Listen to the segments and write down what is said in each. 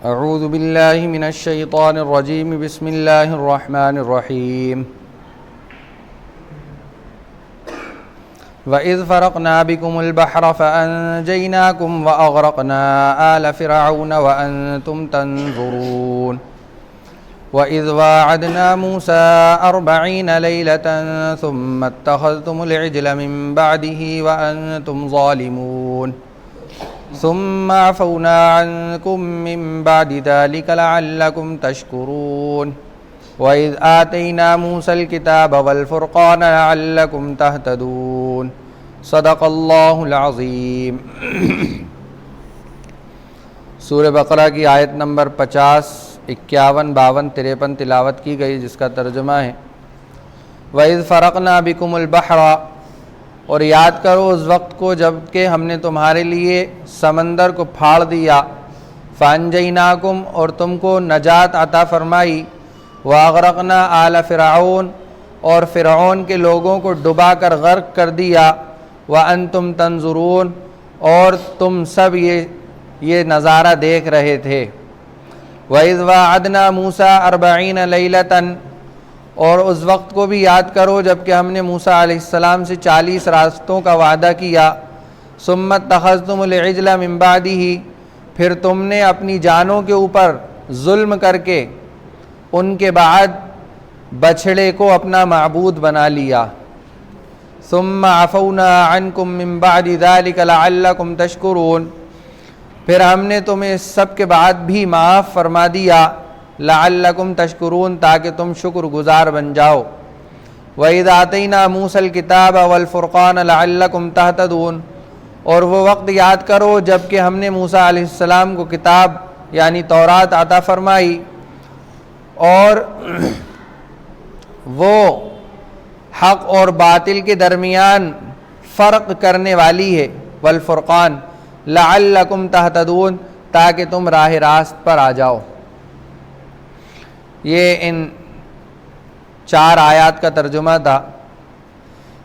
اعوذ باللہ من الشیطان الرجیم بسم اللہ الرحمن الرحیم وَإِذْ فَرَقْنَا بِكُمُ الْبَحْرَ فَأَنْجَيْنَاكُمْ وَأَغْرَقْنَا آلَ فِرْعَوْنَ وَأَنْتُمْ تَنْظُرُونَ وَإِذْ وَاعَدْنَا مُوسَىٰ 40 لَيْلَةً ثُمَّ اتَّخَذْتُمُ الْعِجْلَ مِنْ بَعْدِهِ وَأَنْتُمْ ظَالِمُونَ ثُمَّ عَفَوْنَا عَنْكُمْ مِنْ بَعْدِ ذَلِكَ لَعَلَّكُمْ تَشْكُرُونَ وَإِذْ آتَيْنَا مُوسَى الْكِتَابَ وَالْفُرْقَانَ لَعَلَّكُمْ تَهْتَدُونَ صدق اللہ العظیم۔ سورہ بقرہ کی آیت نمبر 50، 51، 52، 53 تلاوت کی گئی، جس کا ترجمہ ہے وَإِذْ فَرَقْنَا بِكُمُ الْبَحْرَ، اور یاد کرو اس وقت کو جب کہ ہم نے تمہارے لیے سمندر کو پھاڑ دیا، فَأَنْجَيْنَاكُمْ، اور تم کو نجات عطا فرمائی، وَأَغْرَقْنَا آلَ فِرْعَوْنَ، اور فرعون کے لوگوں کو ڈبا کر غرق کر دیا، وَأَنْتُمْ تَنْظُرُونَ، اور تم سب یہ نظارہ دیکھ رہے تھے۔ وَإِذْ وَاعَدْنَا مُوسَىٰ 40 لَيْلَةً، اور اس وقت کو بھی یاد کرو جب کہ ہم نے موسیٰ علیہ السلام سے 40 راتوں کا وعدہ کیا، ثُمَّ اتَّخَذْتُمُ الْعِجْلَ مِنْ بَعْدِهِ، پھر تم نے اپنی جانوں کے اوپر ظلم کر کے ان کے بعد بچھڑے کو اپنا معبود بنا لیا، ثُمَّ عَفَوْنَا عَنْكُمْ مِنْ بَعْدِ ذَلِكَ لَعَلَّكُمْ تَشْكُرُونَ، پھر ہم نے تمہیں سب کے بعد بھی معاف فرما دیا، لَعَلَّكُمْ تَشْكُرُونَ، تاکہ تم شکر گزار بن جاؤ۔ وَإِذْ آتَيْنَا مُوسَى الْكِتَابَ وَالْفُرْقَانَ لَعَلَّكُمْ تَهْتَدُونَ، اور وہ وقت یاد کرو جب کہ ہم نے موسیٰ علیہ السلام کو کتاب یعنی تورات عطا فرمائی، اور وہ حق اور باطل کے درمیان فرق کرنے والی ہے، والفرقان لعلکم تہتدون، تاکہ تم راہ راست پر آ جاؤ۔ یہ ان 4 آیات کا ترجمہ تھا۔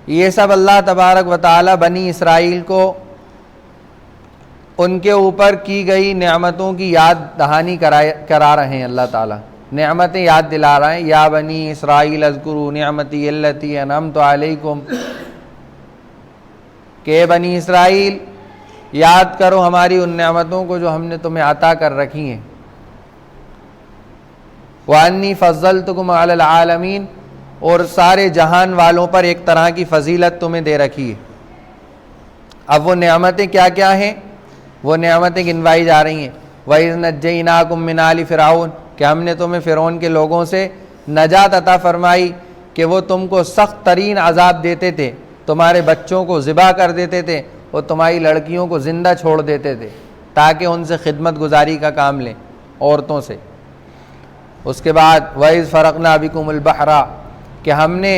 یہ سب اللہ تبارک و تعالی بنی اسرائیل کو ان کے اوپر کی گئی نعمتوں کی یاد دہانی کرا رہے ہیں۔ اللہ تعالیٰ نعمتیں یاد دلا رہے ہیں، یا بنی اسرائیل اذکروا نعمتی التی انعمت علیکم، کہ بنی اسرائیل یاد کرو ہماری ان نعمتوں کو جو ہم نے تمہیں عطا کر رکھی ہیں۔ وَأَنِّي فَضَّلْتُكُمْ عَلَى الْعَالَمِينَ، اور سارے جہان والوں پر ایک طرح کی فضیلت تمہیں دے رکھی ہے۔ اب وہ نعمتیں کیا کیا ہیں؟ وہ نعمتیں گنوائی جا رہی ہیں۔ وَإِذْ نَجَّيْنَاكُمْ مِنْ آلِ فِرْعَوْنَ، کہ ہم نے تمہیں فرعون کے لوگوں سے نجات عطا فرمائی کہ وہ تم کو سخت ترین عذاب دیتے تھے، تمہارے بچوں کو ذبح کر دیتے تھے اور تمہاری لڑکیوں کو زندہ چھوڑ دیتے تھے تاکہ ان سے خدمت گزاری کا کام لیں، عورتوں سے۔ اس کے بعد وَإِذْ فَرَقْنَا بِكُمُ الْبَحْرَ، کہ ہم نے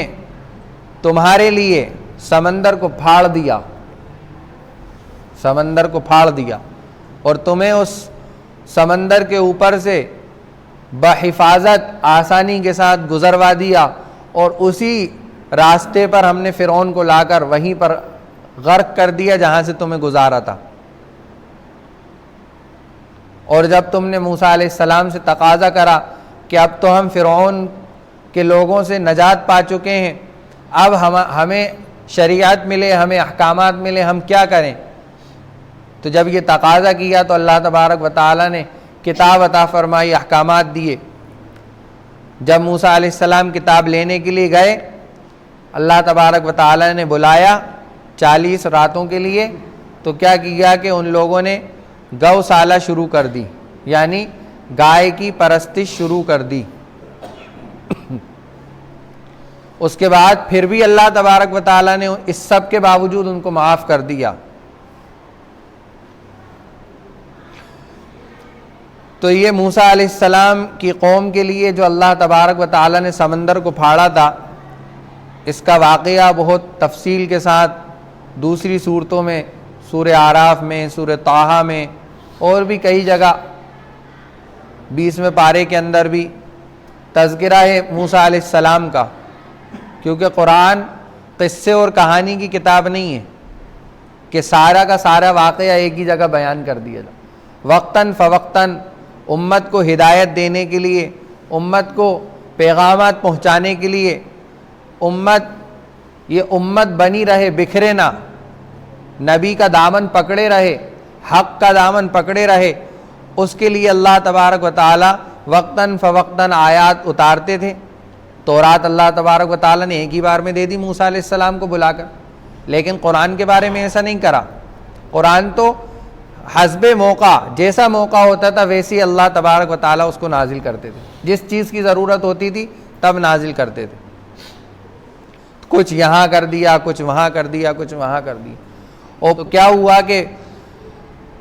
تمہارے لیے سمندر کو پھاڑ دیا، سمندر کو پھاڑ دیا، اور تمہیں اس سمندر کے اوپر سے بحفاظت آسانی کے ساتھ گزروا دیا، اور اسی راستے پر ہم نے فرعون کو لا کر وہیں پر غرق کر دیا جہاں سے تمہیں گزارا تھا۔ اور جب تم نے موسیٰ علیہ السلام سے تقاضا کرا کہ اب تو ہم فرعون کے لوگوں سے نجات پا چکے ہیں، اب ہمیں شریعت ملے، ہمیں احکامات ملے، ہم کیا کریں؟ تو جب یہ تقاضا کیا تو اللہ تبارک و تعالیٰ نے کتاب عطا فرمائی، احکامات دیے۔ جب موسیٰ علیہ السلام کتاب لینے کے لیے گئے، اللہ تبارک و تعالیٰ نے بلایا 40 راتوں کے لیے، تو کیا کیا کہ ان لوگوں نے گوشالہ شروع کر دی، یعنی گائے کی پرستش شروع کر دی۔ اس کے بعد پھر بھی اللہ تبارک و تعالیٰ نے اس سب کے باوجود ان کو معاف کر دیا۔ تو یہ موسیٰ علیہ السلام کی قوم کے لیے جو اللہ تبارک و تعالیٰ نے سمندر کو پھاڑا تھا، اس کا واقعہ بہت تفصیل کے ساتھ دوسری صورتوں میں، سورہ اعراف میں، سورہ طٰہٰ میں، اور بھی کئی جگہ 20ویں پارے کے اندر بھی تذکرہ ہے موسیٰ علیہ السلام کا، کیونکہ قرآن قصے اور کہانی کی کتاب نہیں ہے کہ سارا کا سارا واقعہ ایک ہی جگہ بیان کر دیا جائے۔ وقتاً فوقتاً امت کو ہدایت دینے کے لیے، امت کو پیغامات پہنچانے کے لیے، یہ امت بنی رہے، بکھرے نہ، نبی کا دامن پکڑے رہے، حق کا دامن پکڑے رہے، اس کے لیے اللہ تبارک و تعالی وقتاً فوقتاً آیات اتارتے تھے۔ تورات اللہ تبارک و تعالی نے ایک ہی بار میں دے دی موسیٰ علیہ السلام کو بلا کر، لیکن قرآن کے بارے میں ایسا نہیں کرا۔ قرآن تو حسب موقع، جیسا موقع ہوتا تھا ویسی اللہ تبارک و تعالی اس کو نازل کرتے تھے، جس چیز کی ضرورت ہوتی تھی تب نازل کرتے تھے۔ کچھ یہاں کر دیا، کچھ وہاں کر دیا، کچھ وہاں کر دیا۔ اور کیا ہوا کہ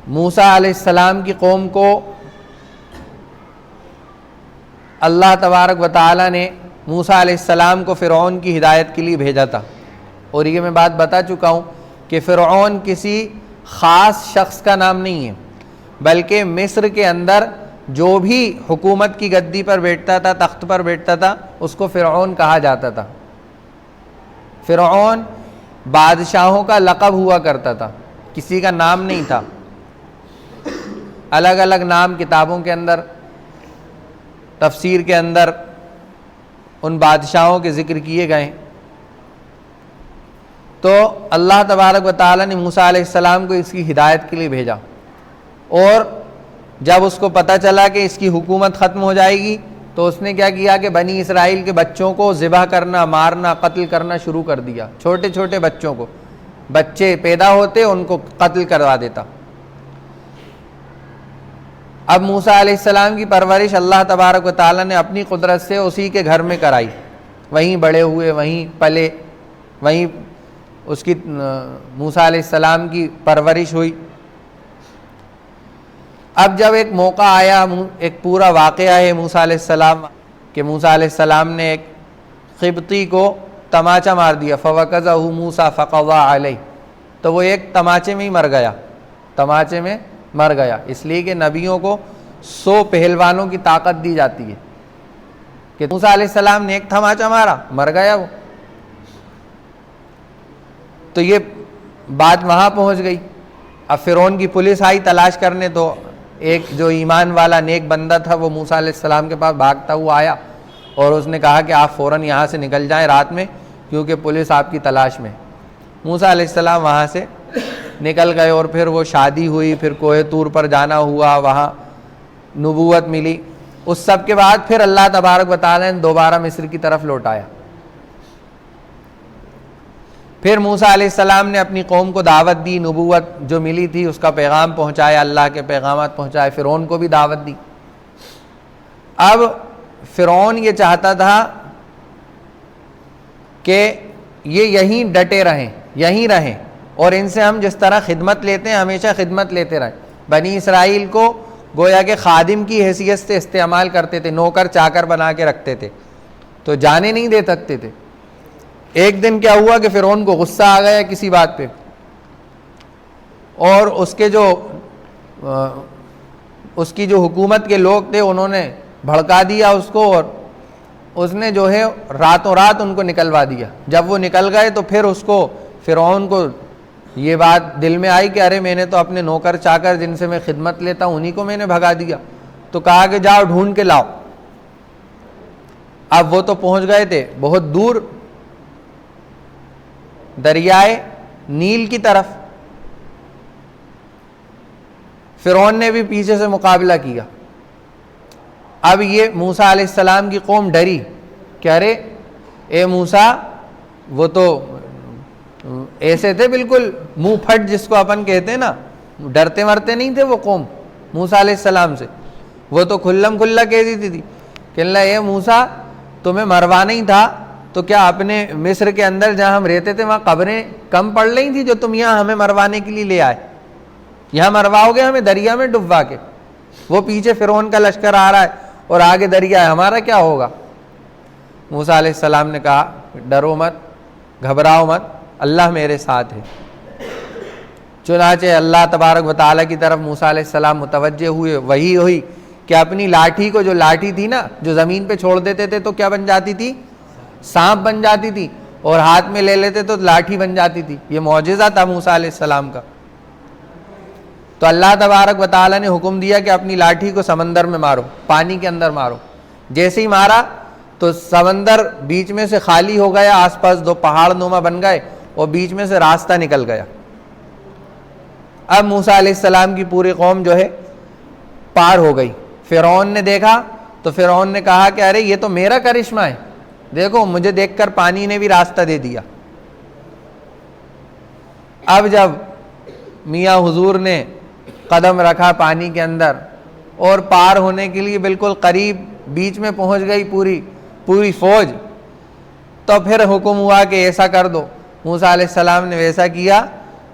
موسیٰ علیہ السلام کی قوم کو اللہ تبارک و تعالی نے موسیٰ علیہ السلام کو فرعون کی ہدایت کے لیے بھیجا تھا۔ اور یہ میں بات بتا چکا ہوں کہ فرعون کسی خاص شخص کا نام نہیں ہے، بلکہ مصر کے اندر جو بھی حکومت کی گدی پر بیٹھتا تھا، تخت پر بیٹھتا تھا، اس کو فرعون کہا جاتا تھا۔ فرعون بادشاہوں کا لقب ہوا کرتا تھا، کسی کا نام نہیں تھا۔ الگ الگ نام کتابوں کے اندر، تفسیر کے اندر ان بادشاہوں کے ذکر کیے گئے۔ تو اللہ تبارک و تعالی نے موسیٰ علیہ السلام کو اس کی ہدایت کے لیے بھیجا، اور جب اس کو پتہ چلا کہ اس کی حکومت ختم ہو جائے گی تو اس نے کیا کیا کہ بنی اسرائیل کے بچوں کو ذبح کرنا، مارنا، قتل کرنا شروع کر دیا۔ چھوٹے چھوٹے بچوں کو، بچے پیدا ہوتے ان کو قتل کروا دیتا۔ اب موسیٰ علیہ السلام کی پرورش اللہ تبارک و تعالی نے اپنی قدرت سے اسی کے گھر میں کرائی، وہیں بڑے ہوئے، وہیں پلے، وہیں اس کی موسیٰ علیہ السلام کی پرورش ہوئی۔ اب جب ایک موقع آیا، ایک پورا واقعہ ہے موسیٰ علیہ السلام کہ موسیٰ علیہ السلام نے ایک قبطی کو تماچا مار دیا، فَوَكَزَهُ مُوسَى فَقَضَى عَلَيْهِ، تو وہ ایک تماچے میں ہی مر گیا، تماچے میں مر گیا۔ اس لیے کہ نبیوں کو 100 پہلوانوں کی طاقت دی جاتی ہے، کہ موسیٰ علیہ السلام نے ایک تماچا مارا، مر گیا وہ۔ تو یہ بات وہاں پہنچ گئی۔ اب فرعون کی پولیس آئی تلاش کرنے، تو ایک جو ایمان والا نیک بندہ تھا وہ موسیٰ علیہ السلام کے پاس بھاگتا ہوا آیا، اور اس نے کہا کہ آپ فوراً یہاں سے نکل جائیں رات میں، کیونکہ پولیس آپ کی تلاش میں۔ موسیٰ علیہ السلام وہاں سے نکل گئے، اور پھر وہ شادی ہوئی، پھر کوہ طور پر جانا ہوا، وہاں نبوت ملی۔ اس سب کے بعد پھر اللہ تبارک و تعالی نے دوبارہ مصر کی طرف لوٹایا۔ پھر موسیٰ علیہ السلام نے اپنی قوم کو دعوت دی، نبوت جو ملی تھی اس کا پیغام پہنچایا، اللہ کے پیغامات پہنچائے، فرعون کو بھی دعوت دی۔ اب فرعون یہ چاہتا تھا کہ یہ یہیں ڈٹے رہیں، یہیں رہیں، اور ان سے ہم جس طرح خدمت لیتے ہیں ہمیشہ خدمت لیتے رہیں۔ بنی اسرائیل کو گویا کہ خادم کی حیثیت سے استعمال کرتے تھے، نوکر چاکر بنا کے رکھتے تھے، تو جانے نہیں دے سکتے تھے۔ ایک دن کیا ہوا کہ فرعون کو غصہ آ گیا کسی بات پہ، اور اس کی جو حکومت کے لوگ تھے انہوں نے بھڑکا دیا اس کو، اور اس نے جو ہے راتوں رات ان کو نکلوا دیا۔ جب وہ نکل گئے تو پھر اس کو فرعون کو یہ بات دل میں آئی کہ ارے میں نے تو اپنے نوکر چاکر جن سے میں خدمت لیتا ہوں انہی کو میں نے بھگا دیا۔ تو کہا کہ جاؤ ڈھونڈ کے لاؤ۔ اب وہ تو پہنچ گئے تھے بہت دور دریائے نیل کی طرف، فرعون نے بھی پیچھے سے مقابلہ کیا۔ اب یہ موسیٰ علیہ السلام کی قوم ڈری کہ ارے اے موسیٰ، وہ تو ایسے تھے بالکل منہ پھٹ جس کو اپن کہتے ہیں نا، ڈرتے مرتے نہیں تھے وہ قوم موسیٰ علیہ السلام سے، وہ تو کھلم کھلا کہہ دیتی تھی کہ اللہ اے موسیٰ تمہیں مروانا ہی تھا تو کیا اپنے مصر کے اندر جہاں ہم رہتے تھے وہاں قبریں کم پڑ رہی تھیں جو تم یہاں ہمیں مروانے کے لیے لے آئے؟ یہاں مرواؤ گے ہمیں دریا میں ڈبوا کے؟ وہ پیچھے فرعون کا لشکر آ رہا ہے اور آگے دریا ہے، ہمارا کیا ہوگا؟ موسیٰ علیہ السلام نے کہا ڈرو مت، گھبراؤ مت، اللہ میرے ساتھ ہے۔ چنانچہ اللہ تبارک و تعالیٰ کی طرف موسیٰ علیہ السلام متوجہ ہوئے، وہی ہوئی کہ اپنی لاٹھی کو، جو لاٹھی تھی نا جو زمین پہ چھوڑ دیتے تھے تو کیا بن جاتی تھی؟ سانپ بن جاتی تھی، اور ہاتھ میں لے لیتے تو لاٹھی بن جاتی تھی۔ یہ معجزہ تھا موسیٰ علیہ السلام کا۔ تو اللہ تبارک و تعالیٰ نے حکم دیا کہ اپنی لاٹھی کو سمندر میں مارو، پانی کے اندر مارو۔ جیسے ہی مارا تو سمندر بیچ میں سے خالی ہو گیا، آس پاس دو پہاڑ نما بن گئے اور بیچ میں سے راستہ نکل گیا۔ اب موسیٰ علیہ السلام کی پوری قوم جو ہے پار ہو گئی۔ فرعون نے دیکھا تو فرعون نے کہا کہ ارے یہ تو میرا کرشمہ ہے، دیکھو مجھے دیکھ کر پانی نے بھی راستہ دے دیا۔ اب جب میاں حضور نے قدم رکھا پانی کے اندر اور پار ہونے کے لیے بالکل قریب بیچ میں پہنچ گئی پوری فوج، تو پھر حکم ہوا کہ ایسا کر دو۔ موسیٰ علیہ السلام نے ویسا کیا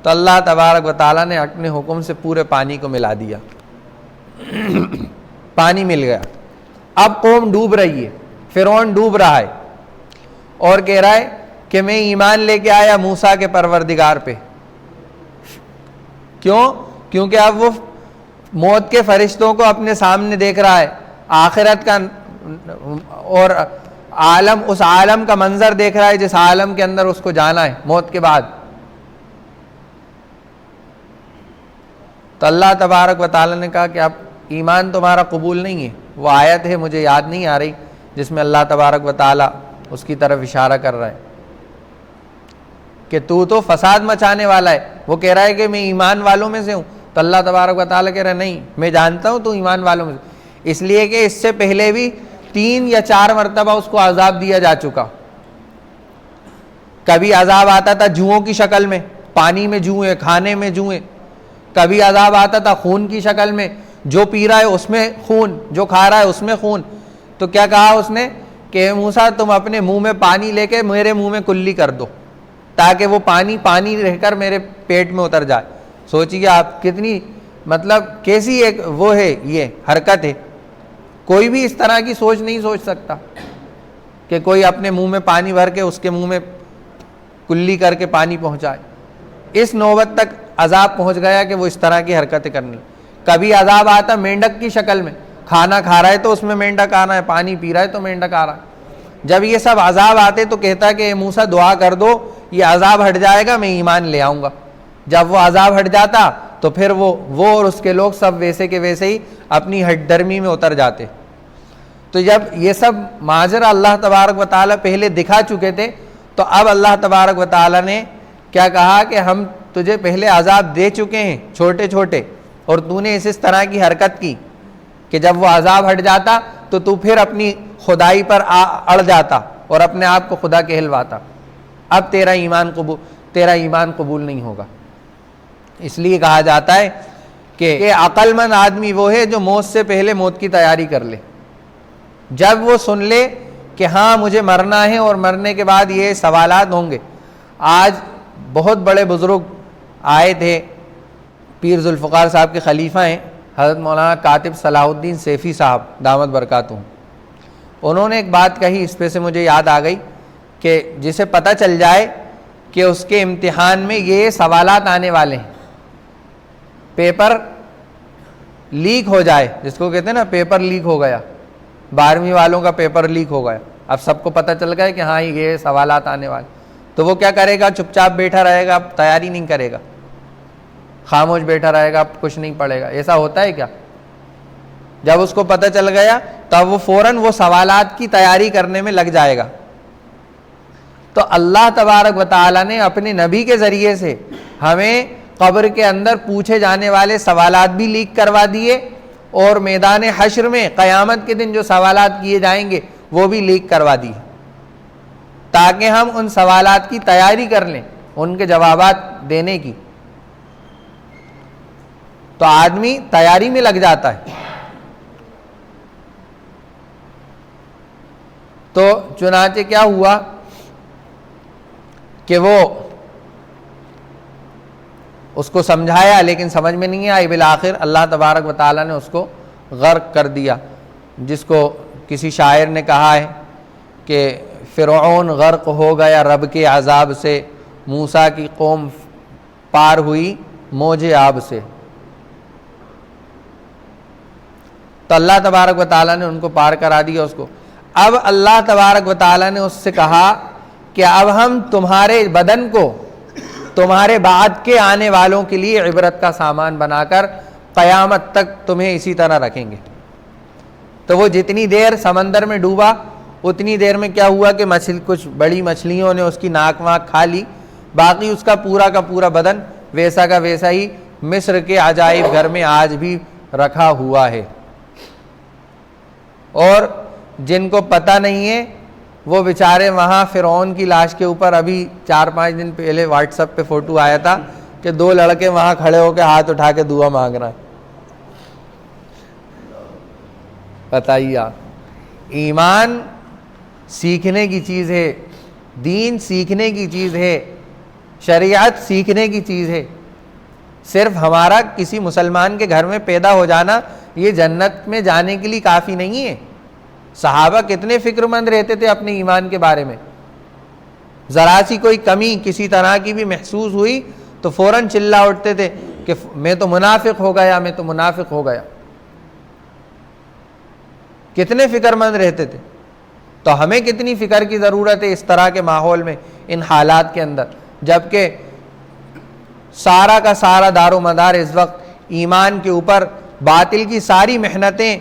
تو اللہ تبارک و تعالیٰ نے اپنے حکم سے پورے پانی کو ملا دیا، پانی مل گیا۔ اب قوم ڈوب رہی ہے، فرعون ڈوب رہا ہے اور کہہ رہا ہے کہ میں ایمان لے کے آیا موسیٰ کے پروردگار پہ۔ کیوں؟ کیونکہ اب وہ موت کے فرشتوں کو اپنے سامنے دیکھ رہا ہے، آخرت کا اور عالم، اس عالم کا منظر دیکھ رہا ہے جس عالم کے اندر اس کو جانا ہے موت کے بعد۔ تو اللہ تبارک و تعالیٰ نے کہا کہ اب ایمان تمہارا قبول نہیں ہے۔ وہ آیت ہے مجھے یاد نہیں آ رہی جس میں اللہ تبارک و تعالیٰ اس کی طرف اشارہ کر رہا ہے کہ تو فساد مچانے والا ہے۔ وہ کہہ رہا ہے کہ میں ایمان والوں میں سے ہوں، تو اللہ تبارک و تعالیٰ کہہ رہا ہے نہیں، میں جانتا ہوں تو ایمان والوں میں سے، اس لیے کہ اس سے پہلے بھی 3 یا 4 مرتبہ اس کو عذاب دیا جا چکا۔ کبھی عذاب آتا تھا جوؤں کی شکل میں، پانی میں جوئیں، کھانے میں جوئیں۔ کبھی عذاب آتا تھا خون کی شکل میں، جو پی رہا ہے اس میں خون، جو کھا رہا ہے اس میں خون۔ تو کیا کہا اس نے کہ اے موسیٰ تم اپنے منہ میں پانی لے کے میرے منہ میں کلی کر دو تاکہ وہ پانی رہ کر میرے پیٹ میں اتر جائے۔ سوچیے آپ کتنی مطلب کیسی ایک وہ ہے، یہ حرکت ہے۔ کوئی بھی اس طرح کی سوچ نہیں سوچ سکتا کہ کوئی اپنے منہ میں پانی بھر کے اس کے منہ میں کلی کر کے پانی پہنچائے۔ اس نوبت تک عذاب پہنچ گیا کہ وہ اس طرح کی حرکتیں کرنے لگے۔ کبھی عذاب آتا مینڈک کی شکل میں، کھانا کھا رہا ہے تو اس میں مینڈک آ رہا ہے، پانی پی رہا ہے تو مینڈک آ رہا ہے۔ جب یہ سب عذاب آتے تو کہتا کہ اے موسیٰ دعا کر دو یہ عذاب ہٹ جائے گا، میں ایمان لے آؤں گا۔ جب وہ عذاب ہٹ جاتا تو پھر وہ اور اس کے لوگ سب ویسے کے ویسے ہی اپنی ہٹ درمی میں اتر جاتے۔ تو جب یہ سب ماجرا اللہ تبارک و تعالیٰ پہلے دکھا چکے تھے تو اب اللہ تبارک و تعالیٰ نے کیا کہا کہ ہم تجھے پہلے عذاب دے چکے ہیں چھوٹے چھوٹے، اور تو نے اس طرح کی حرکت کی کہ جب وہ عذاب ہٹ جاتا تو پھر اپنی خدائی پر اڑ جاتا اور اپنے آپ کو خدا کہلواتا۔ اب تیرا ایمان قبول نہیں ہوگا۔ اس لیے کہا جاتا ہے کہ عقل مند آدمی وہ ہے جو موت سے پہلے موت کی تیاری کر لے۔ جب وہ سن لے کہ ہاں مجھے مرنا ہے اور مرنے کے بعد یہ سوالات ہوں گے۔ آج بہت بڑے بزرگ آئے تھے، پیر ذوالفقار صاحب کے خلیفہ ہیں حضرت مولانا کاتب صلاح الدین سیفی صاحب دامت برکاتہم۔ انہوں نے ایک بات کہی، اس پہ سے مجھے یاد آ گئی کہ جسے پتہ چل جائے کہ اس کے امتحان میں یہ سوالات آنے والے ہیں، پیپر لیک ہو جائے، جس کو کہتے ہیں نا پیپر لیک ہو گیا، 12ویں والوں کا پیپر لیک ہو گیا، اب سب کو پتہ چل گیا کہ ہاں یہ سوالات آنے والے، تو وہ کیا کرے گا؟ چپ چاپ بیٹھا رہے گا، تیاری نہیں کرے گا، خاموش بیٹھا رہے گا، کچھ نہیں پڑھے گا۔ ایسا ہوتا ہے کیا؟ جب اس کو پتہ چل گیا تب وہ فوراً وہ سوالات کی تیاری کرنے میں لگ جائے گا۔ تو اللہ تبارک و تعالیٰ نے اپنے نبی کے ذریعے سے ہمیں قبر کے اندر پوچھے جانے والے سوالات بھی لیک کروا دیے، اور میدان حشر میں قیامت کے دن جو سوالات کیے جائیں گے وہ بھی لیک کروا دیے، تاکہ ہم ان سوالات کی تیاری کر لیں، ان کے جوابات دینے کی۔ تو آدمی تیاری میں لگ جاتا ہے۔ تو چنانچہ کیا ہوا کہ وہ اس کو سمجھایا لیکن سمجھ میں نہیں آئی، بالآخر اللہ تبارک و تعالیٰ نے اس کو غرق کر دیا، جس کو کسی شاعر نے کہا ہے کہ فرعون غرق ہو گیا رب کے عذاب سے، موسیٰ کی قوم پار ہوئی موج آب سے۔ تو اللہ تبارک و تعالیٰ نے ان کو پار کرا دیا اس کو۔ اب اللہ تبارک و تعالیٰ نے اس سے کہا کہ اب ہم تمہارے بدن کو تمہارے بعد کے آنے والوں کے لیے عبرت کا سامان بنا کر قیامت تک تمہیں اسی طرح رکھیں گے۔ تو وہ جتنی دیر سمندر میں ڈوبا اتنی دیر میں کیا ہوا کہ کچھ بڑی مچھلیوں نے اس کی ناک واک کھا لی، باقی اس کا پورا بدن ویسا کا ویسا ہی مصر کے عجائب گھر میں آج بھی رکھا ہوا ہے۔ اور جن کو پتہ نہیں ہے وہ بیچارے وہاں فرعون کی لاش کے اوپر ابھی 4-5 دن پہلے واٹس ایپ پہ فوٹو آیا تھا کہ 2 لڑکے وہاں کھڑے ہو کے ہاتھ اٹھا کے دعا مانگ رہا ہے۔ بتائیے آپ، ایمان سیکھنے کی چیز ہے، دین سیکھنے کی چیز ہے، شریعت سیکھنے کی چیز ہے۔ صرف ہمارا کسی مسلمان کے گھر میں پیدا ہو جانا یہ جنت میں جانے کے لیے کافی نہیں ہے۔ صحابہ کتنے فکر مند رہتے تھے اپنے ایمان کے بارے میں، ذرا سی کوئی کمی کسی طرح کی بھی محسوس ہوئی تو فوراً چلا اٹھتے تھے کہ میں تو منافق ہو گیا، میں تو منافق ہو گیا۔ کتنے فکر مند رہتے تھے۔ تو ہمیں کتنی فکر کی ضرورت ہے اس طرح کے ماحول میں، ان حالات کے اندر، جبکہ سارا کا سارا دار و مدار اس وقت ایمان کے اوپر، باطل کی ساری محنتیں،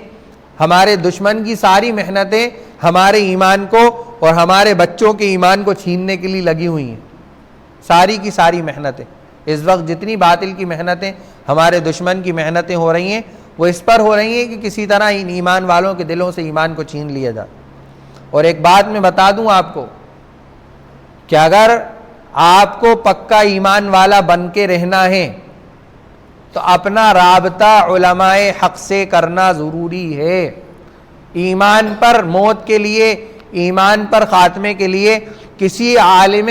ہمارے دشمن کی ساری محنتیں ہمارے ایمان کو اور ہمارے بچوں کے ایمان کو چھیننے کے لیے لگی ہوئی ہیں۔ ساری کی ساری محنتیں اس وقت، جتنی باطل کی محنتیں، ہمارے دشمن کی محنتیں ہو رہی ہیں، وہ اس پر ہو رہی ہیں کہ کسی طرح ان ایمان والوں کے دلوں سے ایمان کو چھین لیا جائے۔ اور ایک بات میں بتا دوں آپ کو کہ اگر آپ کو پکا ایمان والا بن کے رہنا ہے تو اپنا رابطہ علماء حق سے کرنا ضروری ہے۔ ایمان پر موت کے لیے، ایمان پر خاتمے کے لیے کسی عالم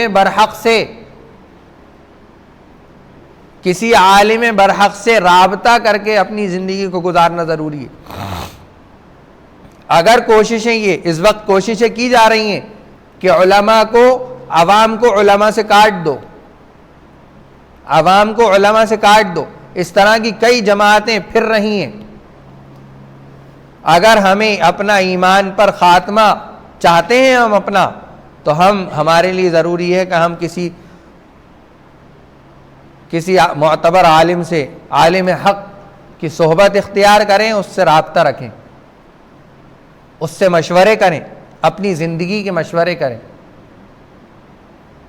برحق سے رابطہ کر کے اپنی زندگی کو گزارنا ضروری ہے۔ اگر کوششیں، یہ اس وقت کوششیں کی جا رہی ہیں کہ عوام کو علماء سے کاٹ دو، عوام کو علماء سے کاٹ دو، اس طرح کی کئی جماعتیں پھر رہی ہیں۔ اگر ہمیں اپنا ایمان پر خاتمہ چاہتے ہیں ہم اپنا، تو ہمارے لیے ضروری ہے کہ ہم کسی معتبر عالم سے، عالم حق کی صحبت اختیار کریں، اس سے رابطہ رکھیں، اس سے مشورے کریں، اپنی زندگی کے مشورے کریں۔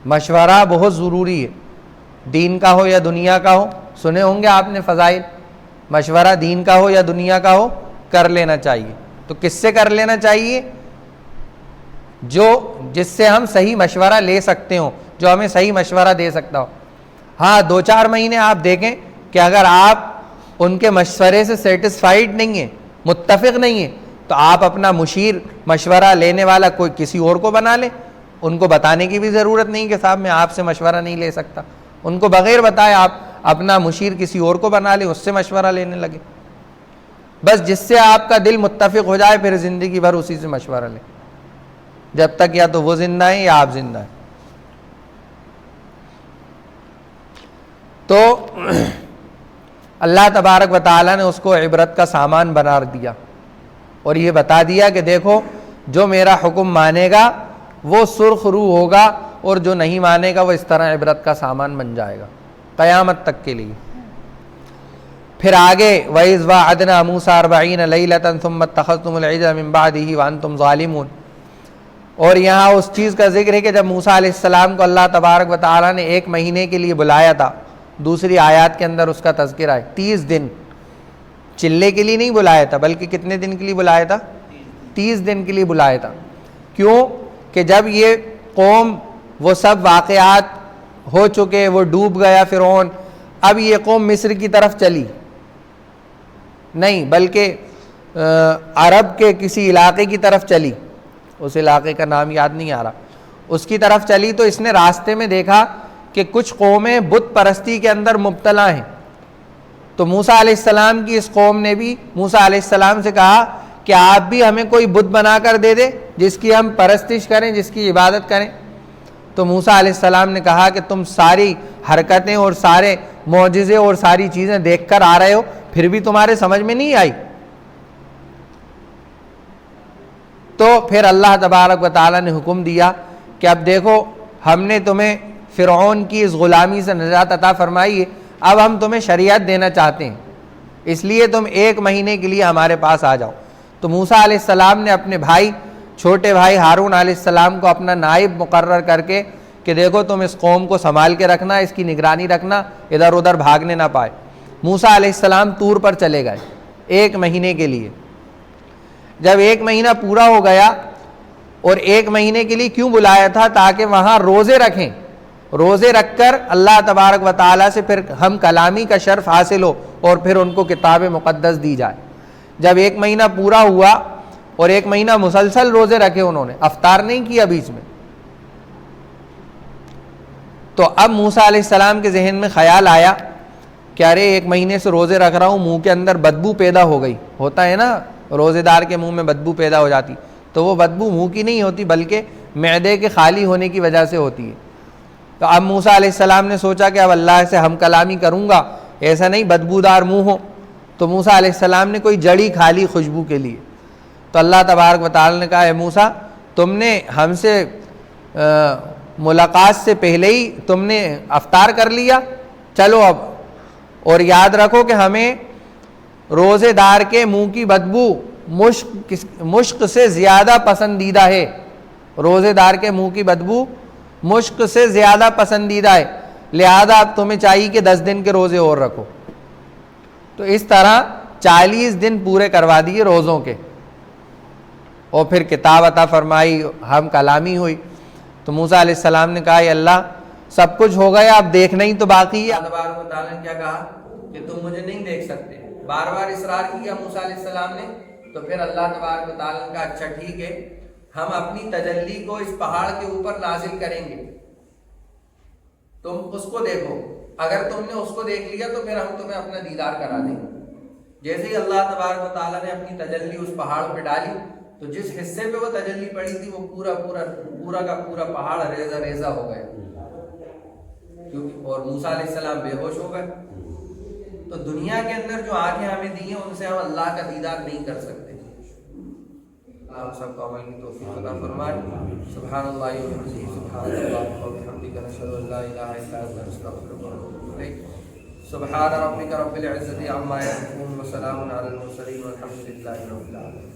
مشورہ بہت ضروری ہے، دین کا ہو یا دنیا کا ہو۔ سنے ہوں گے آپ نے فضائل، مشورہ دین کا ہو یا دنیا کا ہو کر لینا چاہیے۔ تو کس سے کر لینا چاہیے؟ جس سے ہم صحیح مشورہ لے سکتے ہوں، جو ہمیں صحیح مشورہ دے سکتا ہو۔ ہاں 2-4 مہینے آپ دیکھیں کہ اگر آپ ان کے مشورے سے سیٹسفائیڈ نہیں ہیں، متفق نہیں ہیں، تو آپ اپنا مشیر، مشورہ لینے والا کوئی کسی اور کو بنا لیں۔ ان کو بتانے کی بھی ضرورت نہیں کہ صاحب میں آپ سے مشورہ نہیں لے سکتا، ان کو بغیر بتائے آپ اپنا مشیر کسی اور کو بنا لیں، اس سے مشورہ لینے لگے۔ بس جس سے آپ کا دل متفق ہو جائے، پھر زندگی بھر اسی سے مشورہ لیں، جب تک یا تو وہ زندہ ہیں یا آپ زندہ ہیں۔ تو اللہ تبارک و تعالیٰ نے اس کو عبرت کا سامان بنا دیا اور یہ بتا دیا کہ دیکھو جو میرا حکم مانے گا وہ سرخ روح ہوگا، اور جو نہیں مانے گا وہ اس طرح عبرت کا سامان بن جائے گا قیامت تک کے لیے۔ پھر آگے وَإِذْ وَعَدْنَا مُوسَىٰ 40 لَيْلَةً ثُمَّ اتَّخَذْتُمُ الْعِجْلَ مِن بَعْدِهِ وَأَنْتُمْ ظَالِمُونَ۔ اور یہاں اس چیز کا ذکر ہے کہ جب موسیٰ علیہ السلام کو اللہ تبارک و تعالیٰ نے 1 مہینے کے لیے بلایا تھا، دوسری آیات کے اندر اس کا تذکرہ ہے، 30 دن چلے کے لیے نہیں بلایا تھا، بلکہ کتنے دن کے لیے بلایا تھا؟ 30 دن کے لیے بلایا تھا۔ کیوں؟ کہ جب یہ قوم، وہ سب واقعات ہو چکے، وہ ڈوب گیا فرعون، اب یہ قوم مصر کی طرف چلی نہیں، بلکہ عرب کے کسی علاقے کی طرف چلی، اس علاقے کا نام یاد نہیں آ رہا، اس کی طرف چلی۔ تو اس نے راستے میں دیکھا کہ کچھ قومیں بت پرستی کے اندر مبتلا ہیں، تو موسیٰ علیہ السلام کی اس قوم نے بھی موسیٰ علیہ السلام سے کہا کہ آپ بھی ہمیں کوئی بت بنا کر دے دے جس کی ہم پرستش کریں، جس کی عبادت کریں۔ تو موسیٰ علیہ السلام نے کہا کہ تم ساری حرکتیں اور سارے معجزے اور ساری چیزیں دیکھ کر آ رہے ہو، پھر بھی تمہارے سمجھ میں نہیں آئی۔ تو پھر اللہ تبارک و تعالیٰ نے حکم دیا کہ اب دیکھو ہم نے تمہیں فرعون کی اس غلامی سے نجات عطا فرمائی ہے، اب ہم تمہیں شریعت دینا چاہتے ہیں، اس لیے تم 1 مہینے کے لیے ہمارے پاس آ جاؤ۔ تو موسیٰ علیہ السلام نے اپنے بھائی، چھوٹے بھائی ہارون علیہ السلام کو اپنا نائب مقرر کر کے کہ دیکھو تم اس قوم کو سنبھال کے رکھنا، اس کی نگرانی رکھنا، ادھر ادھر بھاگنے نہ پائے۔ موسیٰ علیہ السلام طور پر چلے گئے 1 مہینے کے لیے۔ جب 1 مہینہ پورا ہو گیا، اور 1 مہینے کے لیے کیوں بلایا تھا؟ تاکہ وہاں روزے رکھیں، روزے رکھ کر اللہ تبارک و تعالیٰ سے پھر ہم کلامی کا شرف حاصل ہو اور پھر ان کو کتاب مقدس دی جائے۔ جب 1 مہینہ پورا ہوا اور 1 مہینہ مسلسل روزے رکھے، انہوں نے افطار نہیں کیا بیچ میں، تو اب موسیٰ علیہ السلام کے ذہن میں خیال آیا کہ ارے 1 مہینے سے روزے رکھ رہا ہوں، منہ کے اندر بدبو پیدا ہو گئی، ہوتا ہے نا روزے دار کے منہ میں بدبو پیدا ہو جاتی، تو وہ بدبو منہ کی نہیں ہوتی بلکہ معدے کے خالی ہونے کی وجہ سے ہوتی ہے۔ تو اب موسیٰ علیہ السلام نے سوچا کہ اب اللہ سے ہم کلامی کروں گا، ایسا نہیں بدبودار منہ ہو، تو موسیٰ علیہ السلام نے کوئی جڑی کھا لی خوشبو کے لیے۔ تو اللہ تبارک و تعالی نے کہا اے موسیٰ، تم نے ہم سے ملاقات سے پہلے ہی تم نے افطار کر لیا، چلو اب، اور یاد رکھو کہ ہمیں روزے دار کے منہ کی بدبو مشک سے زیادہ پسندیدہ ہے، روزے دار کے منہ کی بدبو مشک سے زیادہ پسندیدہ ہے، لہذا اب تمہیں چاہیے کہ 10 دن کے روزے اور رکھو۔ تو اس طرح 40 دن پورے کروا دیے روزوں کے، اور پھر کتاب عطا فرمائی، ہم کلامی ہوئی۔ تو موسیٰ علیہ السلام نے کہا اے اللہ سب کچھ ہو گیا، اب دیکھنا ہی تو باقی ہے۔ اللہ تبارک و تعالیٰ نے کیا کہا کہ تم مجھے نہیں دیکھ سکتے، بار بار اصرار کیا موسیٰ علیہ السلام نے۔ تو پھر اللہ تبارک و تعالیٰ نے کہا اچھا ٹھیک ہے، ہم اپنی تجلی کو اس پہاڑ کے اوپر نازل کریں گے، تم اس کو دیکھو، اگر تم نے اس کو دیکھ لیا تو پھر ہم تمہیں اپنا دیدار کرا دیں گے۔ جیسے ہی اللہ تبارک و تعالیٰ نے اپنی تجلی اس پہاڑ پہ ڈالی، تو جس حصے پہ وہ تجلی پڑی تھی وہ پورا کا پورا پہاڑ ریزہ ریزہ ہو گیا، اور موسیٰ علیہ السلام بے ہوش ہو گئے۔ تو دنیا کے اندر جو آنکھیں ہمیں دی ہیں ان سے ہم اللہ کا دیدار نہیں کر سکتے۔ اللہ سب کو عمل کی توفیق عطا فرمائے۔ سبحان اللہ و بحمدہ، سبحان اللہ و بحمدہ، نشہد ان لا الہ الا انت، نستغفرک ونتوب الیک۔ سبحان ربک رب العزۃ عما یصفون وسلام علی المرسلین والحمد للہ رب العالمین۔